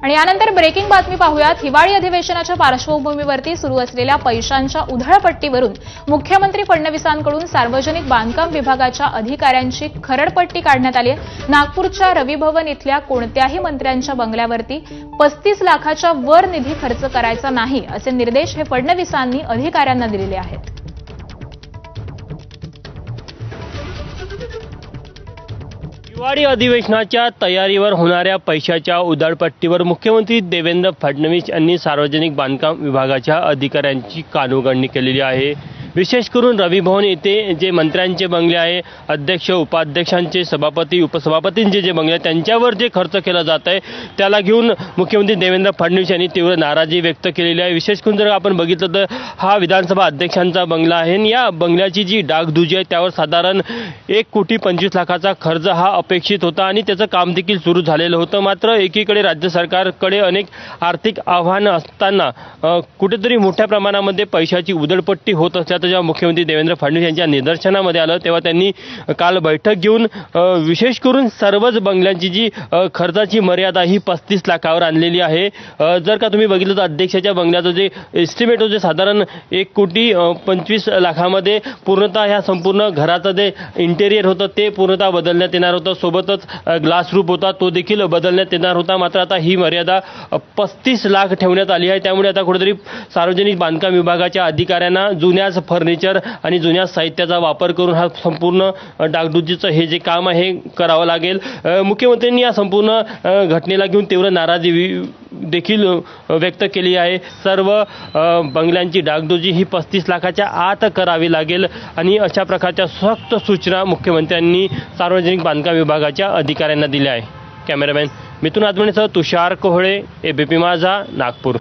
आणि यानंतर ब्रेकिंग बातमी पाहूयात। हिवाळी अधिवेशनाच्या पार्श्वभूमीवरती सुरू असलेल्या पैशांच्या उधळपट्टीवरून मुख्यमंत्री फडणवीसांकडून सार्वजनिक बांधकाम विभागाच्या अधिकाऱ्यांची खरडपट्टी काढण्यात आली आहे। नागपूरच्या रवी भवन इथल्या कोणत्याही मंत्र्यांच्या बंगल्यावरती 35 लाखाच्या वर निधी खर्च करायचा नाही असे निर्देश हे फडणवीसांनी अधिकाऱ्यांना दिलेले आहेत। हिवाळी अधिवेशनाच्या तयारीवर होणाऱ्या पैशाच्या उधळपट्टीवर मुख्यमंत्री देवेंद्र फडणवीस यांनी सार्वजनिक बांधकाम विभागाच्या अधिकाऱ्यांची कानउघडणी केलेली आहे। विशेष करून रवी भवन येथे जे मंत्र्यांचे बंगले आहे, अध्यक्ष उपाध्यक्षांचे, सभापती उपसभापतींचे जे बंगले आहेत त्यांच्यावर जे खर्च केला जात आहे त्याला घेऊन मुख्यमंत्री देवेंद्र फडणवीस यांनी तीव्र नाराजी व्यक्त केलेली आहे। विशेष करून जर आपण बघितलं तर हा विधानसभा अध्यक्षांचा बंगला आहे आणि या बंगल्याची जी डागडुजी आहे त्यावर साधारण 1,25,00,000चा खर्च हा अपेक्षित होता आणि त्याचं काम देखील सुरू झालेलं होतं। मात्र एकीकडे राज्य सरकारकडे अनेक आर्थिक आव्हानं असताना कुठेतरी मोठ्या प्रमाणामध्ये पैशाची उधळपट्टी होत असल्याचं जेव्हा मुख्यमंत्री देवेंद्र फडणवीस यांच्या निदर्शनामध्ये आलं तेव्हा त्यांनी काल बैठक घेऊन विशेष करून सर्वच बंगल्यांची जी खर्चाची मर्यादा ही 35 लाखावर आणलेली आहे। जर का तुम्ही बघितलं तर अध्यक्षाच्या बंगल्याचं जे एस्टिमेट होते साधारण 1,25,00,000मध्ये पूर्णतः ह्या संपूर्ण घराचं जे इंटेरियर होतं ते पूर्णतः बदलण्यात येणार होतं। सोबतच ग्लास रूफ होता तो देखील बदलण्यात येणार होता। मात्र आता ही मर्यादा 35 लाख ठेवण्यात आली आहे। त्यामुळे आता कुठेतरी सार्वजनिक बांधकाम विभागाच्या अधिकाऱ्यांना जुन्याच फर्निचर आणि जुन्या साहित्याचा वापर करून हा संपूर्ण डागडुजीचं हे जे काम आहे करावं लागेल। मुख्यमंत्र्यांनी या संपूर्ण घटनेला घेऊन तीव्र नाराजी देखील व्यक्त केली आहे। सर्व बंगल्यांची डागडुजी ही 35 लाखाच्या आत करावी लागेल आणि अशा प्रकारच्या सक्त सूचना मुख्यमंत्र्यांनी सार्वजनिक बांधकाम विभागाच्या अधिकाऱ्यांना दिल्या आहे। कॅमेरामॅन मिथुन आदवणेसह तुषार कोहळे, एबीपी माझा, नागपूर।